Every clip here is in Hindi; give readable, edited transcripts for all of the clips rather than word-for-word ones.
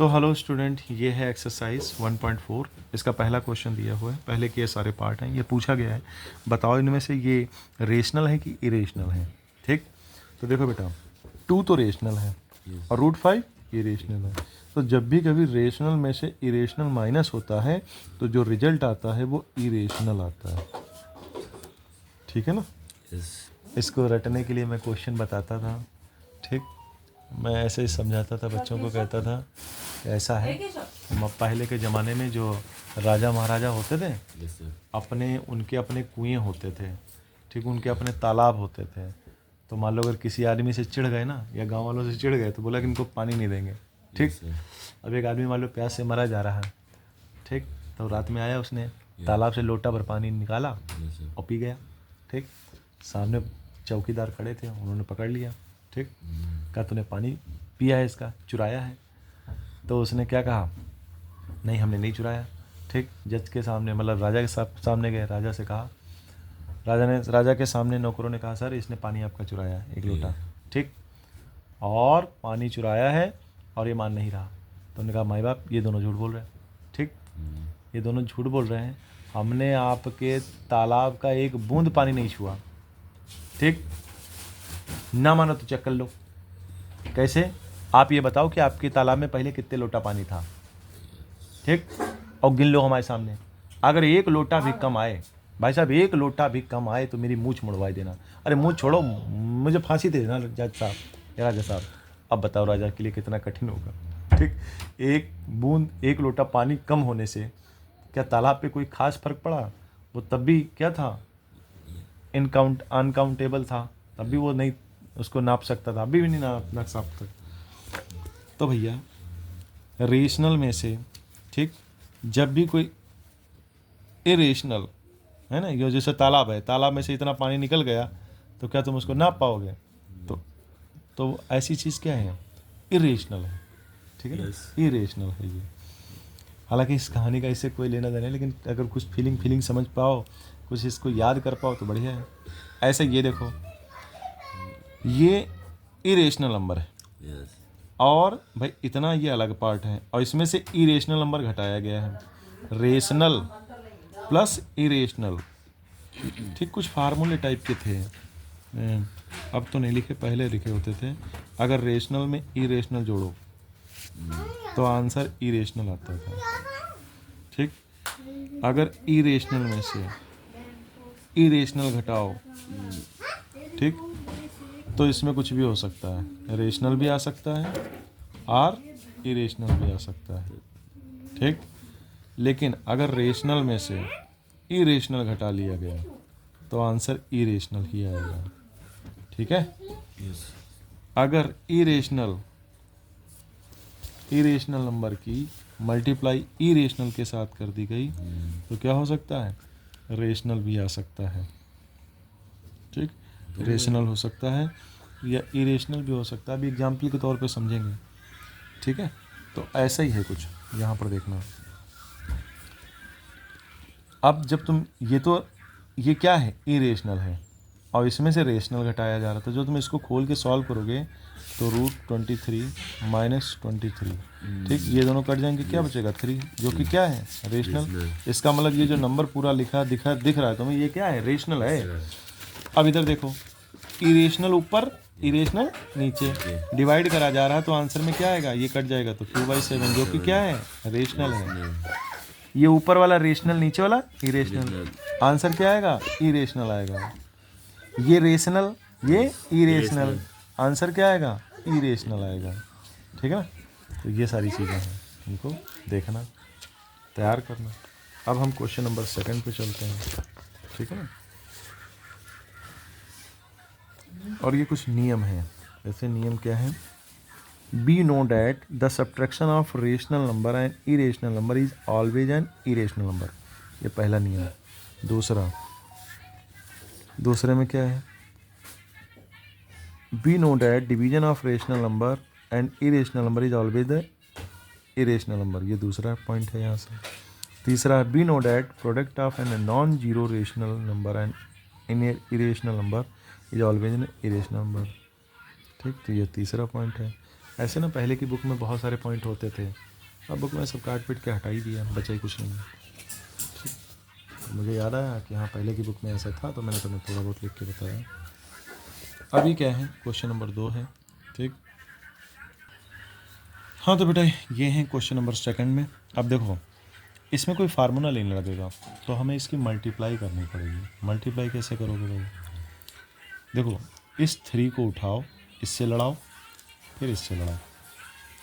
तो हेलो स्टूडेंट, ये है एक्सरसाइज 1.4। इसका पहला क्वेश्चन दिया हुआ है। पहले के ये सारे पार्ट हैं। ये पूछा गया है, बताओ इनमें से ये रेशनल है कि इरेशनल है। ठीक, तो देखो बेटा, 2 तो रेशनल है और √5 इरेशनल है। तो जब भी कभी रेशनल में से इरेशनल माइनस होता है तो जो रिजल्ट आता है वो इरेशनल आता है। ठीक है ना। इसको रटने के लिए मैं क्वेश्चन बताता था। ठीक, मैं ऐसे ही समझाता था बच्चों को, कहता था ऐसा है, पहले के ज़माने में जो राजा महाराजा होते थे, अपने उनके अपने कुएं होते थे। ठीक, उनके अपने तालाब होते थे। तो मान लो अगर किसी आदमी से चिढ़ गए ना, या गांव वालों से चिढ़ गए, तो बोला कि इनको पानी नहीं देंगे। ठीक, अब एक आदमी मान लो प्यास से मरा जा रहा है। ठीक, तो रात में आया, उसने तालाब से लोटा भर पानी निकाला और पी गया। ठीक, सामने चौकीदार खड़े थे, उन्होंने पकड़ लिया। ठीक, कहा तूने पानी पिया है, इसका चुराया है। तो उसने क्या कहा, नहीं हमने नहीं चुराया। ठीक, जज के सामने, मतलब राजा के सामने गए, राजा से कहा, राजा के सामने नौकरों ने कहा सर इसने पानी आपका चुराया है, 1 लोटा। ठीक, और पानी चुराया है और ये मान नहीं रहा। तो उन्होंने कहा माई बाप ये दोनों झूठ बोल रहे हैं। ठीक, ये दोनों झूठ बोल रहे हैं, हमने आपके तालाब का एक बूंद पानी नहीं छुआ। ठीक, ना मानो तो चेक कर लो। कैसे, आप ये बताओ कि आपके तालाब में पहले कितने लोटा पानी था। ठीक, और गिन लो हमारे सामने। अगर 1 लोटा भी कम आए, भाई साहब 1 लोटा भी कम आए तो मेरी मूंछ मुड़वा देना। अरे मूंछ छोड़ो, मुझे फांसी दे देना जज साहब, राजा साहब। अब बताओ राजा के लिए कितना कठिन होगा। ठीक, 1 बूंद 1 लोटा पानी कम होने से क्या तालाब पे कोई खास फर्क पड़ा? वो तब भी क्या था, अनकाउंटेबल था, तब भी वो नहीं उसको नाप सकता था, अभी भी नहीं नाप सकता। तो भैया रेशनल में से, ठीक, जब भी कोई इरेशनल है ना, ये जैसे तालाब है, तालाब में से इतना पानी निकल गया तो क्या तुम उसको नाप पाओगे? तो ऐसी चीज़ क्या है, इरेशनल है। ठीक है, इरेशनल है ये। हालांकि इस कहानी का इससे कोई लेना देना है, लेकिन अगर कुछ फीलिंग समझ पाओ, कुछ इसको याद कर पाओ तो बढ़िया है। ऐसे ये देखो, ये इरेशनल नंबर है। और भाई इतना ये अलग पार्ट है, और इसमें से इरेशनल नंबर घटाया गया है। Rational plus irrational. ठीक, कुछ फार्मूले टाइप के थे, अब तो नहीं लिखे, पहले लिखे होते थे। अगर रेशनल में इरेशनल जोड़ो तो आंसर इरेशनल आता था। ठीक, अगर इरेशनल में से इरेशनल घटाओ, ठीक, तो इसमें कुछ भी हो सकता है, रेशनल भी आ सकता है और इरेशनल भी आ सकता है। ठीक, लेकिन अगर रेशनल में से इरेशनल घटा लिया गया तो आंसर इरेशनल ही आएगा। ठीक है, अगर इरेशनल नंबर की मल्टीप्लाई इरेशनल के साथ कर दी गई तो क्या हो सकता है, रेशनल भी आ सकता है। ठीक, रेशनल हो सकता है या इरेशनल भी हो सकता है, अभी एग्जाम्पल के तौर पे समझेंगे। ठीक है, तो ऐसा ही है कुछ, यहाँ पर देखना। अब जब तुम ये क्या है, इरेशनल है और इसमें से रेशनल घटाया जा रहा था, जो तुम इसको खोल के सॉल्व करोगे तो √23 - 23, ठीक, ये दोनों कट जाएंगे, क्या बचेगा 3, जो कि क्या है, रेशनल। इसका मतलब ये जो नंबर पूरा दिख रहा है तुम्हें, ये क्या है, रेशनल है। अब इधर देखो, इरेशनल ऊपर इरेशनल नीचे, डिवाइड करा जा रहा है तो आंसर में क्या आएगा, ये कट जाएगा तो 2/7, जो कि क्या है, रेशनल है। ये ऊपर वाला रेशनल, नीचे वाला इरेशनल, आंसर क्या आएगा, इरेशनल आएगा। ये रेशनल, ये इरेशनल, आंसर क्या आएगा, इरेशनल आएगा। ठीक है ना। तो ये सारी चीज़ें हैं, इनको देखना, तैयार करना। अब हम क्वेश्चन नंबर 2 पे चलते हैं। ठीक है ना। और ये कुछ नियम हैं। ऐसे नियम क्या है, be know that the subtraction of rational number and irrational number is always an irrational number. ये पहला नियम है। दूसरे में क्या है, be know that division of rational number and irrational number is always the irrational number. ये दूसरा पॉइंट है यहाँ से। तीसरा, be know that product of an non zero rational number and in irrational number is always an irrational number. ठीक, तो ये तीसरा पॉइंट है। ऐसे ना पहले की बुक में बहुत सारे पॉइंट होते थे, अब बुक में सब काट पीट के हटा ही दिया, बचा ही कुछ नहीं। ठीक, मुझे याद आया कि हाँ पहले की बुक में ऐसा था, तो मैंने तुम्हें थोड़ा बहुत लिख के बताया। अभी क्या है, क्वेश्चन नंबर 2 है। ठीक, हाँ तो बेटा ये है क्वेश्चन नंबर 2 में। अब देखो इसमें कोई फार्मूला नहीं लगेगा, तो हमें इसकी मल्टीप्लाई करनी पड़ेगी। मल्टीप्लाई कैसे करोगे भाई? देखो इस 3 को उठाओ, इससे लड़ाओ, फिर इससे लड़ाओ,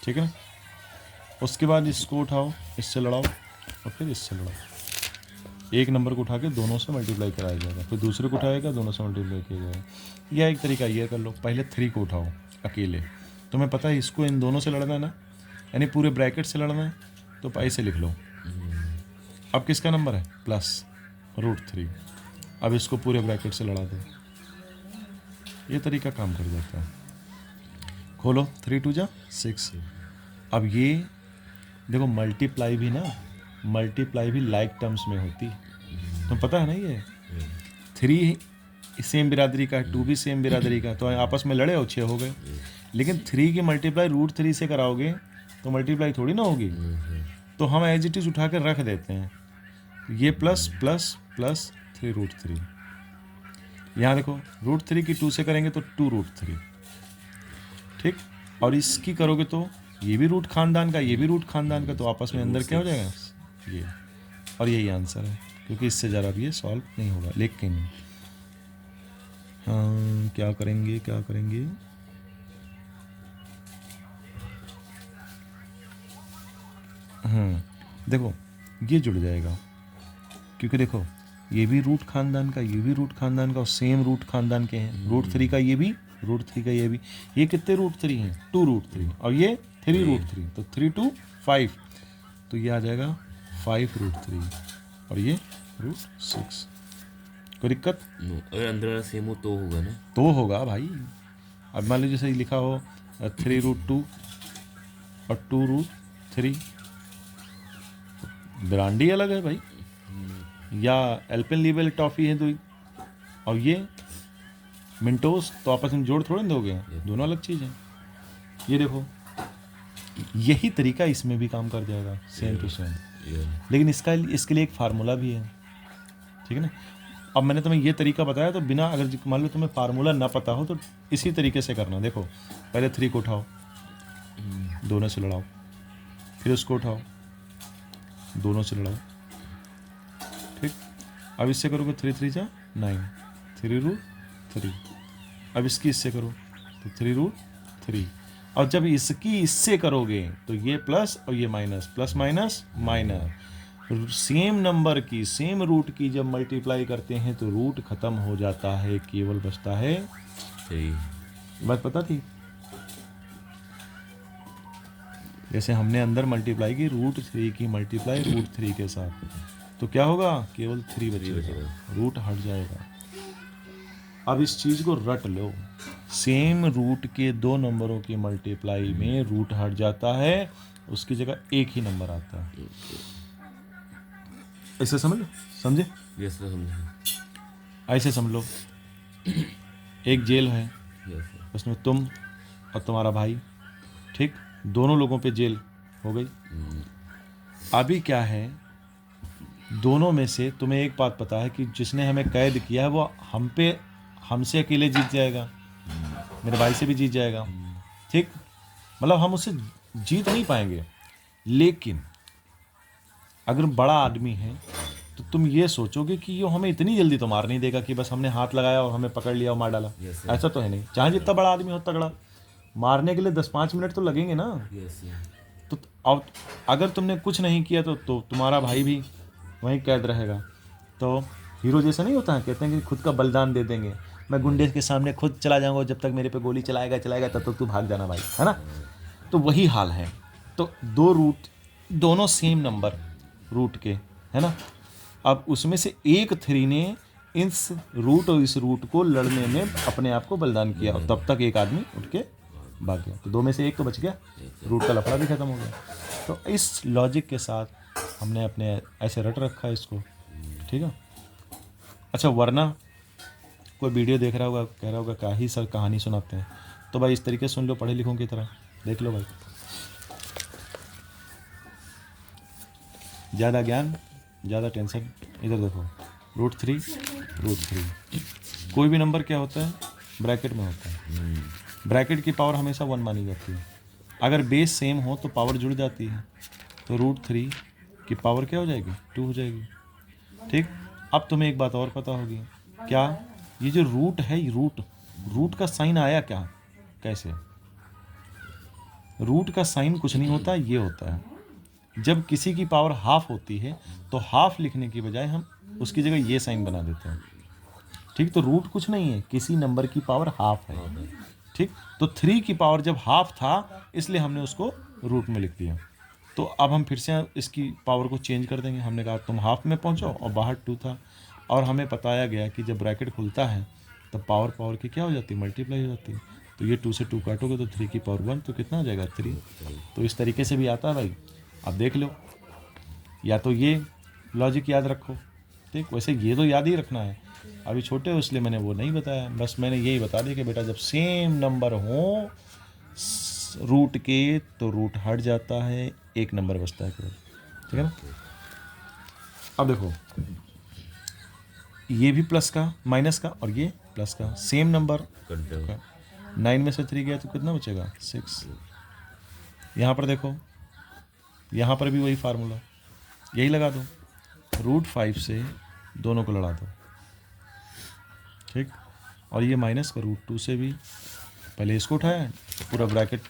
ठीक है ना। उसके बाद इसको उठाओ, इससे लड़ाओ और फिर इससे लड़ाओ। एक नंबर को उठा के दोनों से मल्टीप्लाई कराया जाएगा, फिर दूसरे को उठाएगा, दोनों से मल्टीप्लाई किया जाएगा। यह एक तरीका ये कर लो, पहले 3 को उठाओ अकेले, तुम्हें पता है इसको इन दोनों से लड़ना है ना, यानी पूरे ब्रैकेट से लड़ना है, तो पाई से लिख लो। अब किसका नंबर है? प्लस √3। अब इसको पूरे ब्रैकेट से लड़ा दो, ये तरीका काम कर जाता है। खोलो, 3 2 जा 6। अब ये देखो मल्टीप्लाई भी ना, मल्टीप्लाई भी लाइक टर्म्स में होती, तो पता है ना। ये 3 सेम बिरादरी का है, 2 भी सेम बिरादरी का, तो आपस में लड़े और 6 हो गए। लेकिन 3 की मल्टीप्लाई √3 से कराओगे तो मल्टीप्लाई थोड़ी ना होगी, तो हम एज इट इज उठा कर रख देते हैं। ये प्लस प्लस प्लस 3√3। यहाँ देखो √3 की 2 से करेंगे तो 2√3, ठीक। और इसकी करोगे तो ये भी रूट खानदान का, ये भी रूट खानदान का, तो आपस में अंदर क्या हो जाएगा ये, और यही आंसर है, क्योंकि इससे ज़रा भी ये सॉल्व नहीं होगा। लेकिन हाँ क्या करेंगे, क्या करेंगे, देखो ये जुड़ जाएगा, क्योंकि देखो ये भी रूट खानदान का, ये भी रूट खानदान का, और सेम रूट खानदान के हैं। √3 का ये भी, √3 का ये भी, ये कितने √3 हैं? 2√3, और ये 3√3, तो 3 2 5, तो ये आ जाएगा 5√3, और ये √6। कोई दिक्कत? अगर अंदर वाला सेम हो तो होगा ना? तो होगा भाई। अब मान लीजिए सही लिखा हो 3√2 और 2√3, ब्रांडी अलग है भाई, या एल्पेनलीबे टॉफ़ी है दो, और ये मिंटोस, तो आपस में जोड़ थोड़े दोगे, दोनों अलग चीज़ है। ये देखो यही तरीका इसमें भी काम कर जाएगा, सेम टू सेम। लेकिन इसके लिए एक फार्मूला भी है, ठीक है ना। अब मैंने तुम्हें ये तरीका बताया, तो बिना, अगर मान लो तुम्हें फार्मूला ना पता हो तो इसी तरीके से करना। देखो पहले 3 को उठाओ, दोनों से लड़ाओ, फिर उसको उठाओ, दोनों से लड़ाओ, ठीक। अब इससे करोगे 3 3 जा 9, 3√3। अब इसकी इससे करो तो 3√3। और जब इसकी इससे करोगे तो ये प्लस और ये minus, plus minus minus. Same number की, सेम रूट की जब मल्टीप्लाई करते हैं तो रूट खत्म हो जाता है, केवल बचता है 3। बात पता थी? जैसे हमने अंदर मल्टीप्लाई की √3 की मल्टीप्लाई √3 के साथ, तो क्या होगा? केवल 3 बचेगा, रूट हट जाएगा। अब इस चीज़ को रट लो, सेम रूट के 2 नंबरों की मल्टीप्लाई में रूट हट जाता है, उसकी जगह एक ही नंबर आता है। ऐसे समझ लो, समझे? यस सर, समझे। ऐसे समझ लो, एक जेल है, उसमें तुम और तुम्हारा भाई, ठीक, दोनों लोगों पे जेल हो गई। अभी क्या है, दोनों में से तुम्हें एक बात पता है कि जिसने हमें कैद किया है वो हमसे अकेले जीत जाएगा, मेरे भाई से भी जीत जाएगा, ठीक। मतलब हम उससे जीत नहीं पाएंगे। लेकिन अगर बड़ा आदमी है तो तुम ये सोचोगे कि ये हमें इतनी जल्दी तो मार नहीं देगा कि बस हमने हाथ लगाया और हमें पकड़ लिया और मार डाला। ऐसा तो है नहीं, चाहे जितना बड़ा आदमी हो तगड़ा, मारने के लिए 10-5 मिनट तो लगेंगे ना। तो अब अगर तुमने कुछ नहीं किया तो तुम्हारा भाई भी वहीं कैद रहेगा। तो हीरो जैसा नहीं होता है, कहते हैं कि खुद का बलिदान दे देंगे, मैं गुंडे के सामने खुद चला जाऊंगा, जब तक मेरे पे गोली चलाएगा तब तक तू भाग जाना भाई, है ना। तो वही हाल है। तो 2 रूट, दोनों सेम नंबर रूट के, है ना। अब उसमें से एक 3 ने इस रूट और इस रूट को लड़ने में अपने आप को बलिदान किया, और तब तक एक आदमी उठ के भाग गया, तो 2 में से एक तो बच गया, रूट का लफड़ा भी खत्म हो गया। तो इस लॉजिक के साथ हमने अपने ऐसे रट रखा है इसको, ठीक है। अच्छा, वरना कोई वीडियो देख रहा होगा, कह रहा होगा क्या ही सर कहानी सुनाते हैं, तो भाई इस तरीके से सुन लो, पढ़े लिखों की तरह देख लो भाई। ज़्यादा ज्ञान ज़्यादा टेंशन। इधर देखो √3 कोई भी नंबर क्या होता है ब्रैकेट में होता है। ब्रैकेट की पावर हमेशा 1 मानी जाती है। अगर बेस सेम हो तो पावर जुड़ जाती है, तो √3 की पावर क्या हो जाएगी 2 हो जाएगी। ठीक, अब तुम्हें एक बात और पता होगी, क्या ये जो रूट है, रूट का साइन आया क्या, कैसे? रूट का साइन कुछ नहीं होता, ये होता है जब किसी की पावर हाफ होती है तो हाफ लिखने की बजाय हम उसकी जगह ये साइन बना देते हैं। ठीक, तो रूट कुछ नहीं है, किसी नंबर की पावर हाफ है। ठीक, तो 3 की पावर जब हाफ था इसलिए हमने उसको रूट में लिख दिया। तो अब हम फिर से इसकी पावर को चेंज कर देंगे। हमने कहा तुम हाफ में पहुंचो और बाहर 2 था, और हमें बताया गया कि जब ब्रैकेट खुलता है तब पावर की क्या हो जाती है, मल्टीप्लाई हो जाती है। तो ये 2 से 2 काटोगे तो 3 की पावर 1, तो कितना हो जाएगा 3। तो इस तरीके से भी आता है भाई, अब देख लो, या तो ये लॉजिक याद रखो। ठीक, वैसे ये तो याद ही रखना है, अभी छोटे हो इसलिए मैंने वो नहीं बताया, बस मैंने यही बता दिया कि बेटा जब सेम नंबर हो रूट के तो रूट हट जाता है, एक नंबर बचता है केवल। ठीक है ना। अब देखो, ये भी प्लस का माइनस का और ये प्लस का, सेम नंबर। 9 में से 3 गया तो कितना बचेगा 6। यहाँ पर देखो, यहाँ पर भी वही फार्मूला, यही लगा दो, √5 से दोनों को लड़ा दो। ठीक, और ये माइनस का √2 से भी, पहले इसको उठाया पूरा ब्रैकेट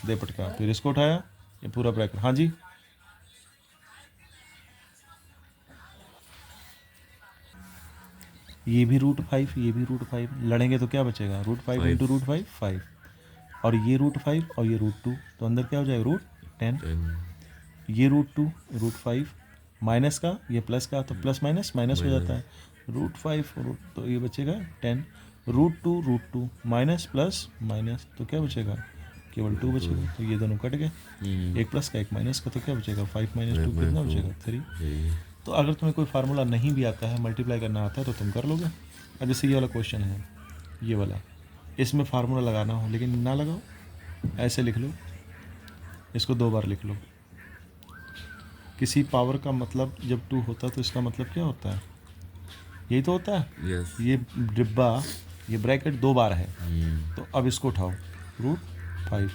दे पटका, फिर इसको उठाया ये पूरा ब्रैकेट। हाँ जी, ये भी √5 ये भी √5 लड़ेंगे तो क्या बचेगा, √5 इंटू √5 5, और ये √5 और ये √2, तो अंदर क्या हो जाएगा √10। ये √2 √5 माइनस का, ये प्लस का, तो प्लस माइनस माइनस हो जाता है, √5 तो ये बचेगा 10, √2 माइनस प्लस माइनस, तो क्या बचेगा केवल 2 बचेगा। तो ये दोनों कट गए, एक प्लस का एक माइनस का, तो क्या बचेगा 5 - 2 कितना बचेगा 3। तो अगर तुम्हें कोई फार्मूला नहीं भी आता है, मल्टीप्लाई करना आता है तो तुम कर लोगे। अब जैसे ये वाला क्वेश्चन है, ये वाला, इसमें फार्मूला लगाना हो लेकिन ना लगाओ, ऐसे लिख लो, इसको 2 बार लिख लो। किसी पावर का मतलब जब 2 होता है तो इसका मतलब क्या होता है, यही तो होता है। Yes. ये डिब्बा, ये ब्रैकेट 2 बार है, तो अब इसको उठाओ, √5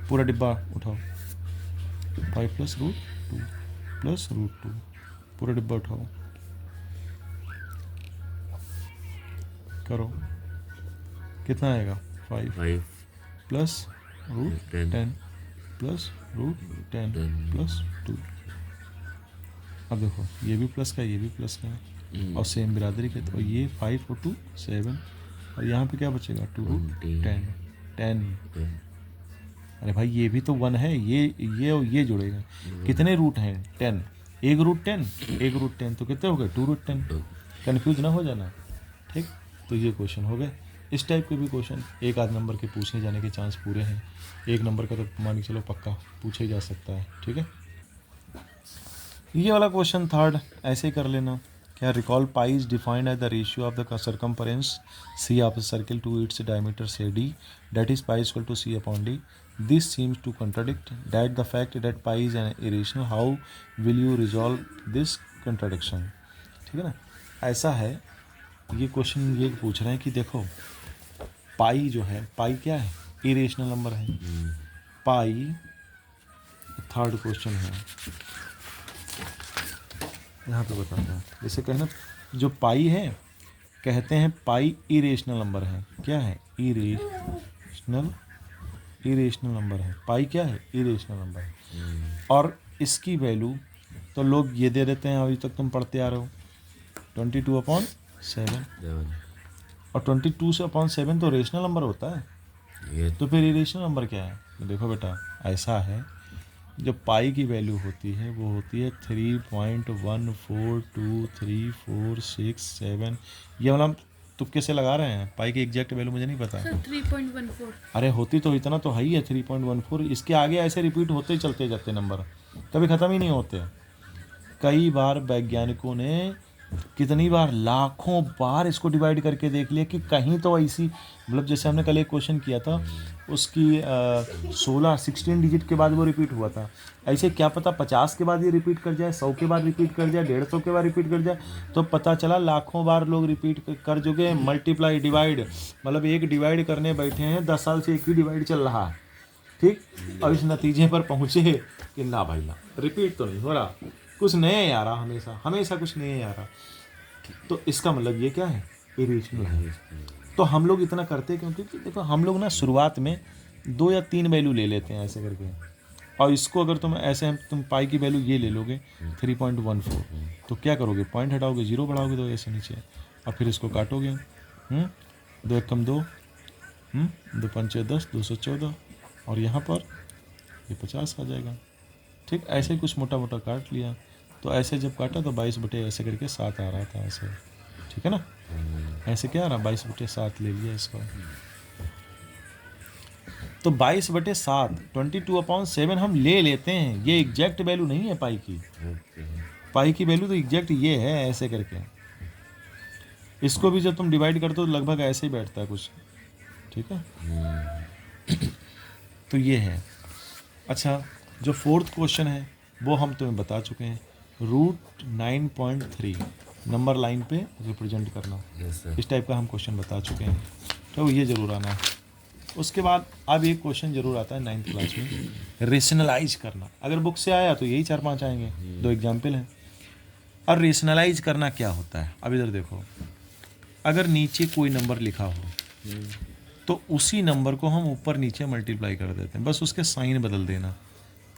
पूरा डिब्बा उठाओ, 5 + √2 + √2 पूरा डिब्बा उठाओ, करो, कितना आएगा 5 + √10 + √10 + 2। अब देखो, ये भी प्लस का, ये भी प्लस का है, और सेम बिरादरी के, तो ये 5 और 2 7, और यहाँ पे क्या बचेगा 2 √10 अरे भाई ये भी तो 1 है, ये जुड़ेगा, कितने रूट हैं 10, एक √10 तो कितने हो गए 2 √10। कन्फ्यूज ना हो जाना। ठीक, तो ये क्वेश्चन हो गए। इस टाइप के भी क्वेश्चन एक आध नंबर के पूछने जाने के चांस पूरे हैं, एक नंबर का तो मान के चलो पक्का पूछा ही जा सकता है। ठीक है, ये वाला क्वेश्चन थर्ड ऐसे ही कर लेना। क्या, recall pi is defined as the ratio of the circumference C of circle to its diameter से D, that is pi equal to C/D। This seems to contradict that the fact that pi is an irrational. How will you resolve this contradiction? ठीक है ना, ऐसा है, ये क्वेश्चन ये पूछ रहे हैं कि देखो पाई जो है, पाई क्या है, इरेशनल नंबर है। पाई, थर्ड क्वेश्चन है, यहाँ पे बताता हूँ। जैसे कहना, जो पाई है कहते हैं पाई इरेशनल नंबर है। क्या है, इरेशनल नंबर है। पाई क्या है, इरेशनल नंबर है। और इसकी वैल्यू तो लोग ये दे देते हैं, अभी तक तुम पढ़ते आ रहे हो 22/7, और 22/7 तो रेशनल नंबर होता है, तो फिर इरेशनल नंबर क्या है। तो देखो बेटा, ऐसा है, जो पाई की वैल्यू होती है वो होती है 3.1423467। ये वाला तुक्के से लगा रहे हैं, पाई की एग्जैक्ट वैल्यू मुझे नहीं पता। 3.14। अरे होती तो इतना तो है ही है 3.14, इसके आगे ऐसे रिपीट होते ही चलते जाते नंबर, कभी ख़त्म ही नहीं होते। कई बार वैज्ञानिकों ने कितनी बार, लाखों बार इसको डिवाइड करके देख लिया कि कहीं तो ऐसी, मतलब जैसे हमने कल एक क्वेश्चन किया था उसकी 16 डिजिट के बाद वो रिपीट हुआ था, ऐसे क्या पता 50 के बाद ये रिपीट कर जाए, 100 के बाद रिपीट कर जाए, 150 के बाद रिपीट कर जाए, तो पता चला लाखों बार लोग रिपीट कर चुके। मल्टीप्लाई डिवाइड, मतलब एक डिवाइड करने बैठे हैं, 10 साल से एक ही डिवाइड चल रहा है, ठीक। और इस नतीजे पर पहुँचे कि ना भाई ना, रिपीट तो नहीं हो रहा, कुछ नया आ रहा, हमेशा हमेशा कुछ नया आ रहा। तो इसका मतलब ये क्या है, इरेशनल है। तो हम लोग इतना करते हैं क्योंकि देखो हम लोग ना शुरुआत में 2 या 3 वैल्यू ले लेते हैं ऐसे करके, और इसको अगर तुम ऐसे तुम पाई की वैल्यू ये ले लोगे 3.14, तो क्या करोगे, पॉइंट हटाओगे, 0 बढ़ाओगे 2 ऐसे नीचे, और फिर इसको काटोगे, 2 एकम 2, 2 पंचे 10, 214, और यहाँ पर ये 50 आ जाएगा, ठीक। ऐसे ही कुछ मोटा मोटा काट लिया, तो ऐसे जब काटा तो 22 बटे ऐसे करके 7 आ रहा था ऐसे, ठीक है ना। ऐसे क्या आ रहा, 22 बटे 7 ले लिया इसको, तो 22 बटे 7 22/7 हम ले लेते हैं। ये एग्जैक्ट वैल्यू नहीं है पाई की, पाई की वैल्यू तो एग्जैक्ट ये है ऐसे करके। इसको भी जब तुम डिवाइड करते हो तो लगभग ऐसे ही बैठता है कुछ, ठीक है। तो ये है। अच्छा, जो 4th क्वेश्चन है वो हम तुम्हें बता चुके हैं, √9.3 नंबर लाइन पे रिप्रेजेंट करना, इस टाइप का हम क्वेश्चन बता चुके हैं, तो ये ज़रूर आना है। उसके बाद अब एक क्वेश्चन ज़रूर आता है 9th क्लास में, रेशनलाइज करना। अगर बुक से आया तो यही 4-5 आएंगे, 2 एग्जाम्पल हैं। और रेशनलाइज करना क्या होता है, अब इधर देखो, अगर नीचे कोई नंबर लिखा हो तो उसी नंबर को हम ऊपर नीचे मल्टीप्लाई कर देते हैं, बस उसके साइन बदल देना।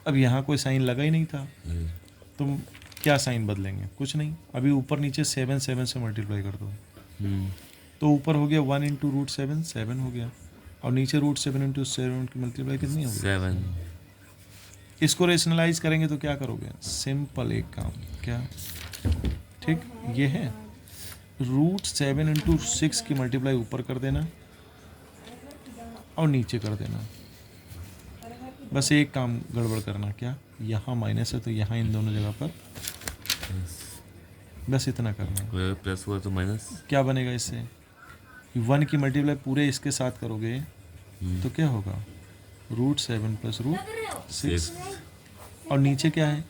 अब यहाँ कोई साइन लगा ही नहीं था, तुम क्या साइन बदलेंगे, कुछ नहीं। अभी ऊपर नीचे 7 से मल्टीप्लाई कर दो, तो ऊपर हो गया 1 × √7, 7 हो गया, और नीचे √7 × 7 की मल्टीप्लाई कितनी होगी, 7। इसको रेशनलाइज करेंगे तो क्या करोगे, सिंपल एक काम, क्या, ठीक, ये है √7 × 6 की मल्टीप्लाई ऊपर कर देना और नीचे कर देना। बस एक काम गड़बड़ करना, क्या, यहाँ माइनस है तो यहाँ इन दोनों जगह पर बस इतना करना, प्लस हुआ तो माइनस, क्या बनेगा इससे, 1 की मल्टीप्लाई पूरे इसके साथ करोगे तो क्या होगा, √7 + √6, और नीचे क्या है,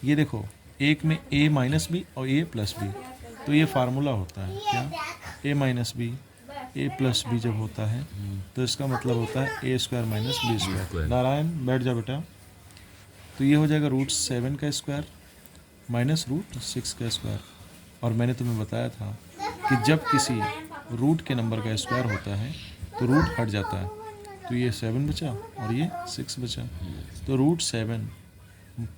ये देखो, एक में a - b और a + b, तो ये फार्मूला होता है क्या, a - b a + b जब होता है तो इसका मतलब होता है a² - b²। नारायण बैठ जा बेटा, तो ये हो जाएगा √7 का स्क्वायर -√6 का स्क्वायर। और मैंने तुम्हें बताया था कि जब किसी रूट के नंबर का स्क्वायर होता है तो रूट हट जाता है, तो ये 7 बचा और ये 6 बचा, तो √7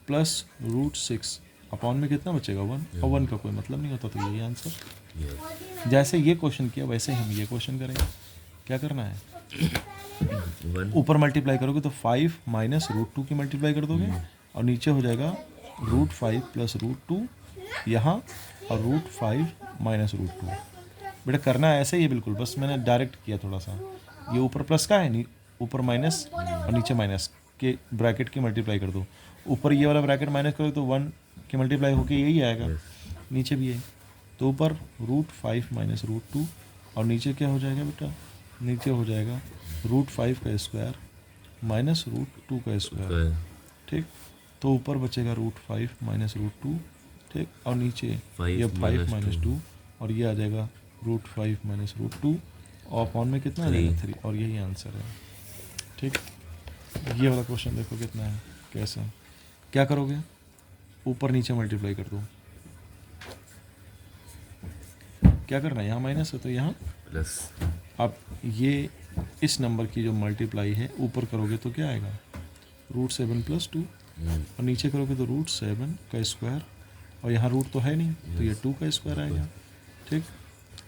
+ √6 अपॉन में कितना बचेगा, 1, और 1 का कोई मतलब नहीं होता, तो यही आंसर। जैसे ये क्वेश्चन किया वैसे हम ये क्वेश्चन करेंगे। क्या करना है, ऊपर मल्टीप्लाई करोगे तो 5 - √2 की मल्टीप्लाई कर दोगे, और नीचे हो जाएगा √5 + √2 यहाँ, और √5 - √2। बेटा करना ऐसे ही है बिल्कुल, बस मैंने डायरेक्ट किया थोड़ा सा, ये ऊपर प्लस का है, ऊपर माइनस और नीचे माइनस के ब्रैकेट की मल्टीप्लाई कर दो। ऊपर ये वाला ब्रैकेट माइनस करोगे तो 1 की मल्टीप्लाई होके यही आएगा, नीचे भी है, तो ऊपर √5 - √2, और नीचे क्या हो जाएगा बेटा, नीचे हो जाएगा √5 का स्क्वायर -√2 का स्क्वायर, ठीक। तो ऊपर बचेगा √5 - √2, ठीक, और नीचे ये 5 - 2, और ये आ जाएगा √5 - √2, और अपॉन में कितना आ जाएगा, 3, और यही आंसर है, ठीक। ये वाला क्वेश्चन देखो कितना है, कैसे, क्या करोगे, ऊपर नीचे मल्टीप्लाई कर दो, क्या करना है, यहाँ माइनस है तो यहाँ प्लस। अब ये इस नंबर की जो मल्टीप्लाई है ऊपर करोगे तो क्या आएगा, √7 + 2, और नीचे करोगे तो √7 का स्क्वायर, और यहाँ रूट तो है नहीं तो ये 2 का स्क्वायर आएगा, ठीक।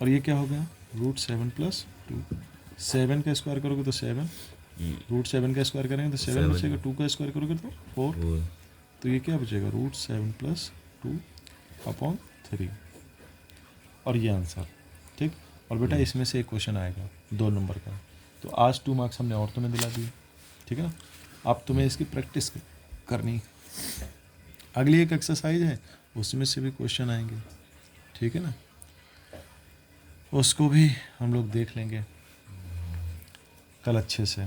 और ये क्या हो गया, √7 + 2, 7 का स्क्वायर करोगे तो 7, √7 का स्क्वायर करेंगे तो 7 बचेगा, 2 का स्क्वायर करोगे तो 4, तो ये क्या बचेगा, √7 + 2/3, और ये आंसर, ठीक। और बेटा इसमें से एक क्वेश्चन आएगा 2 नंबर का, तो आज 2 मार्क्स हमने और तुम्हें दिला दिए, ठीक है ना। अब तुम्हें इसकी प्रैक्टिस करनी, अगली एक एक्सरसाइज है उसमें से भी क्वेश्चन आएंगे, ठीक है ना, उसको भी हम लोग देख लेंगे कल अच्छे से।